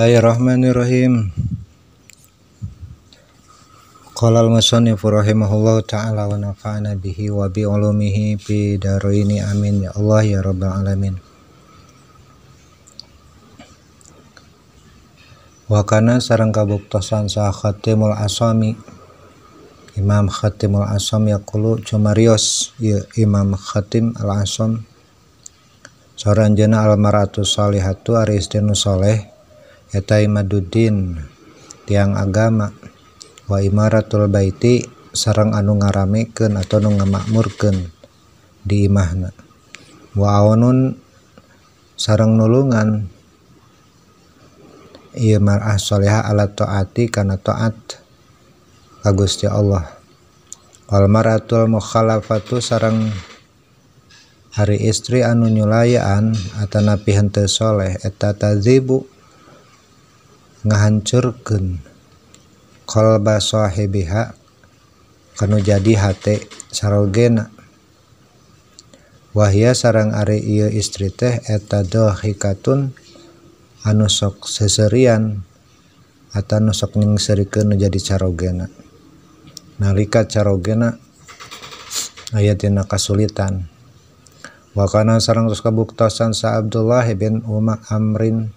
Bismillahirrahmanirrahim. Qala al-musannif rahimahullahu ta'ala wa nafa'ana bihi wa bi ulumihi fi daraini amin ya Allah ya rabbal alamin. Wa kana sareng kabuktosan sa Khatimul Asami Imam Khatimul Asam yaqulu cumarios ya Imam Khatim al-Asam saranjeuna al-mar'atu salihatu ari istri nu saleh eta imaduddin tiang agama wa imaratul baiti sareng anu ngaramekeun atau nu ngamakmurkeun di imahna wa aunun sareng nulungan ieu mar'ah salihah ala taati kana taat ka Gusti Allah. Wal mar'atul mukhalafatu sareng hari istri anu nyulayaan atanapi henteu soleh eta tadzibu ngahancurkeun qalba sahibiha kanu jadi hate sarogena. Wahya sareng ari ieu istri teh eta dhahikatun anu sok seserian atau anu sok nyingserikeun nu jadi carogena nalika carogena aya tina kasulitan. Wa kana sareng tos kabuktosan sa Abdullah bin Amrin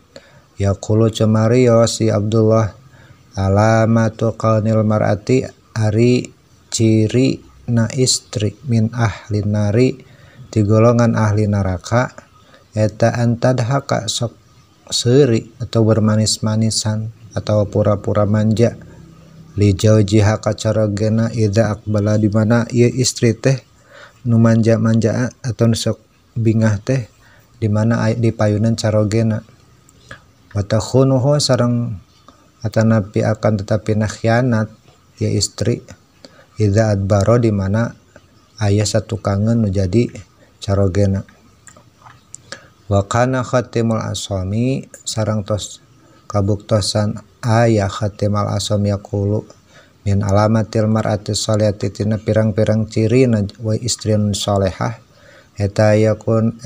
yaqulu cumarios si Abdullah alamatu qaunil mar'ati ari ciri na istri min ahli nari di golongan ahli neraka eta antadhaka sok seuri atau bermanis-manisan atau pura-pura manja li jaujiha ka carogena idza aqbala di mana ieu istri teh nu manja-manja atau nu sok bingah teh di mana di payunan carogena. Wa takhunuhu sareng atanapi akan tetapi khianat ya istri idza adbaro di mana aya satukangeun nu jadi carogena. Wa kana Khatimul Asami sareng tos kabuktosan aya Khatimul Asami yaqulu min alamatil mar'ati sholihati tina pirang-pirang ciri na wa istri nu salehah eta ayakun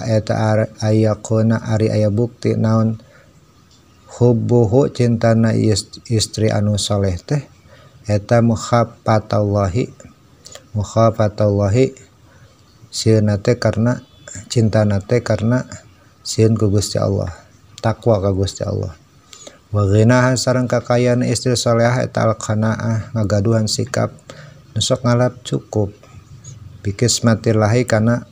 eta ayakuna ari aya bukti naon hubbuhu cintana istri anu saleh teh eta mukhafatallahi sieuna teh karena cintana teh karena sieun ku Gusti Allah takwa ka Gusti Allah. Wa ghinaha sareng kakayaan istri salehah eta al-qanaah ngagaduhan sikap nu sok ngalap cukup bikismatillahi kana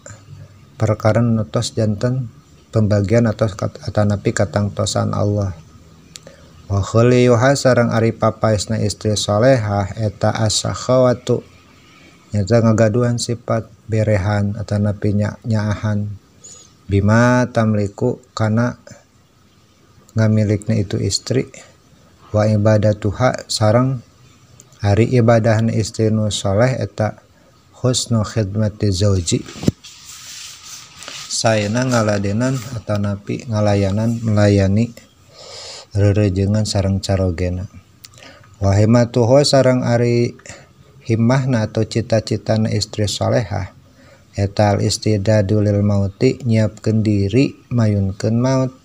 perkara nu tos janten pembagian atau atanapi katangtosan Allah. Wa khuliyuha sareng ari papaesna istri salehah eta as-sakhawatu nyata ngagaduhan sifat berehan atanapi nyaahan bima tamliku kana ngamilikna itu istri wa ibadatuha sareng hari ibadahna istri nu saleh eta husnu khidmati zauji saena ngaladenan atanapi ngalayanan melayani rerejengan sareng carogena. Wa himatuhu sareng ari himmahna atau cita-citana istri salehah eta al istidadu lil mauti nyiapkeun diri mayunkeun maut.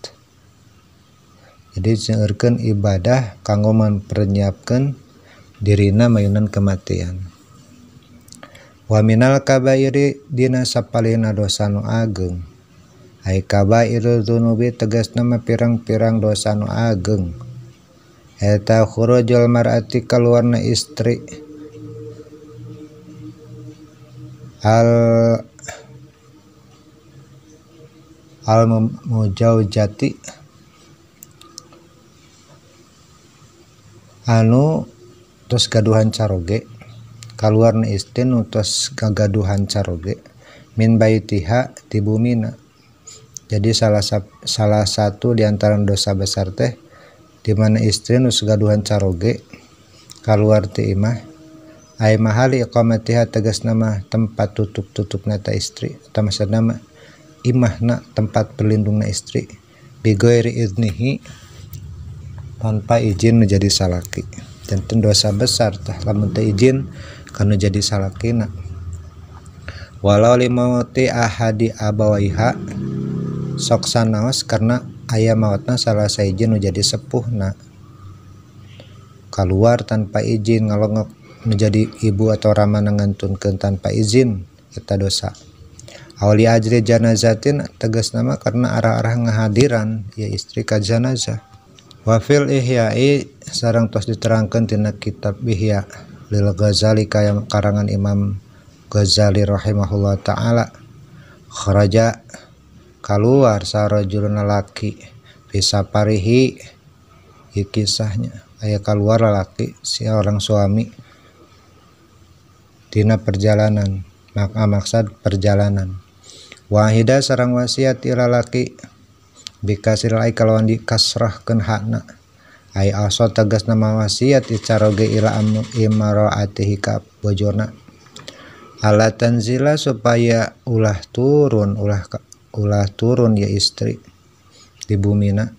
Jadi nyeurkeun ibadah kanggo mempersiapkeun dirina mayunan kematian. Wa minal kabairi dina sapalina dosa nu ageng ai kabairul dzunubi tegasna mah pirang-pirang dosa nu ageng eta khurujul mar'ati kaluarna istri al mujaujati anu tos gaduhan caroge kaluarna istri nu tos gagaduhan caroge min baitiha ti bumina. Jadi salah satu di antara dosa besar teh di mana istri nu gaduhan caroge kaluar ti imah ai mahali iqamatiha tegasna mah tempat tutup-tutupna ta istri atau maksudna mah imahna tempat berlindungna istri bi ghairi idnihi tanpa izin nu jadi salaki. Janten dosa besar tah lamun teu izin kana jadi salakina. Walau limauti ahadi abawaiha sok sanaos karena aya maotna salah saejeun nu jadi sepuhna keluar tanpa izin ngalongok menjadi ibu atau ramana ngantunkeun tanpa izin eta dosa. Awali ajri janazatin tegas nama karena arah-arah ngahadiran ya istri ka janazah. Wa fil ihya'i sareng tos diterangkeun tina kitab Ihya lil Ghazali karangan Imam Ghazali rahimahullah taala, kharaja keluar sarajulun lalaki bisa parihi kisahnya aya keluar lalaki si orang suami dina perjalanan maka maksud perjalanan. Wahida sareng wasiat lalaki bikasil ai kalawan dikasrahkeun hakna ai asa tegas nama wasiat icaroge ila imaraatihi ka bojona ala tanzila supaya ulah turun ya istri di bumina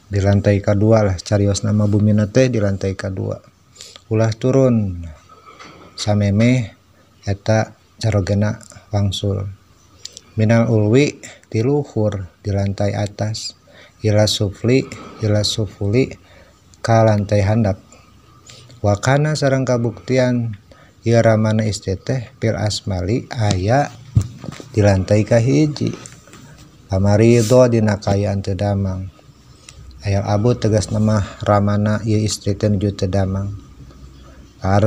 di lantai kedua lah carios nama bumina teh di lantai kedua ulah turun samemeh eta carogena wangsul minal ulwi di luhur di lantai atas ila sufuli ka lantai handap wakana sareng kabuktian ieu ramana istri teh pil asmali aya di lantai kahiji pamarido dina kayaan teu damang aya abu tegas nama ramana ieu istri teh nuju teu damang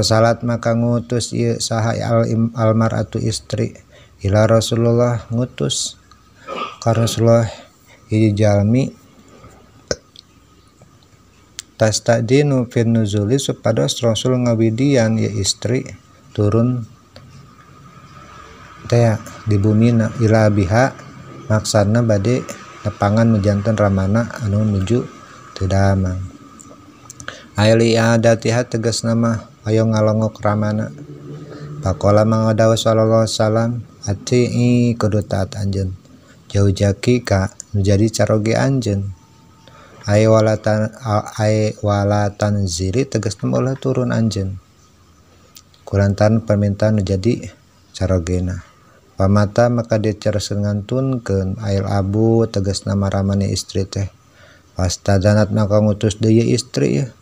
salat maka ngutus ieu saha almaratu istri ila Rasulullah ngutus ka Rasulullah ieu jalmi tastadinu fin nuzuli supados Rasul ngawidian ya istri turun teh di bumina ila biha maksana bade nepangan nujanten ramana anu nuju teu damang aili adatiha tegas nama ayo ngalongok ramana pakola mangadawa sallallahu alaihi wasallam ati kudu taat anjeun jauh jaki ka menjadi caroge anjeun ai walatan ziri tegas nama ulah turun anjeun kulantaran permintaan menjadi carogena pamata maka dia caraskeun ngantunkeun ail abu tegas nama ramana istri teh pastadanat maka ngutus deui istri ya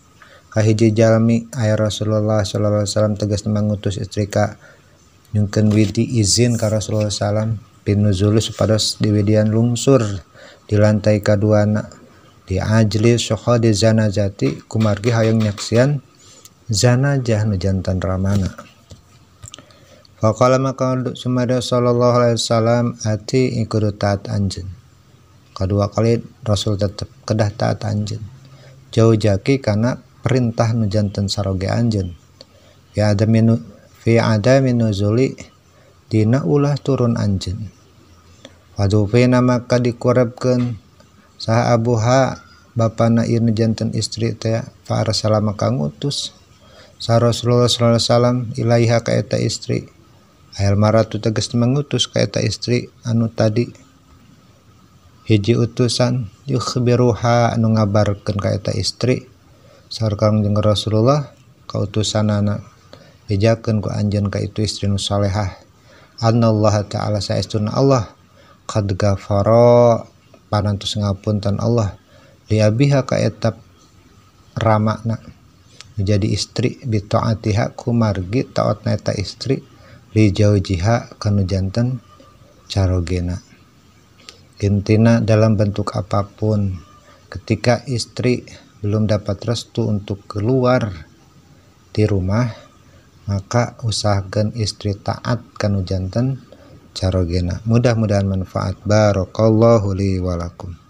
kahiji jalmi aya Rasulullah sallallahu alaihi wasallam tegas nama ngutus istri ka nyungkeun widi izin ka Rasulullah sallam pinuzul supados diwidian lungsur di lantai kaduana di ajli syuhadi zanazati kumargi hayang nyaksian zanajah nu jantan ramana faqala maka sumada sallallahu alaihi wasallam ati kudu taat anjeun kedua kali Rasul tetep kedah taat anjeun jauh jaki kana perintah nu janten saroge anjeun fi adami nuzuli dina ulah turun anjeun wadufina maka dikurabkeun saha abuha bapana ieu janten istri teh fa arsala maka ngutus sa Rasulullah sallallahu alaihi wasallam ilaiha ka eta istri ayal maratu tegas mengutus ka eta istri anu tadi hiji utusan yukhbiruha anu ngabarkeun ka eta istri sareng jeung Rasulullah ka utusanana bejakeun ku anjeun ka itu istri nu salehah anallaha ta'ala saestuna Allah qad ghafara panantos ngapunten Allah li abiha ka eta ramana menjadi istri bi taatiha kumargi taatna eta istri li jaujiha kana janten carogena intina dalam bentuk apapun ketika istri belum dapat restu untuk keluar di rumah maka usahakan istri taat kanu janten carogena. Mudah-mudahan manfaat. Barakallahu li walakum.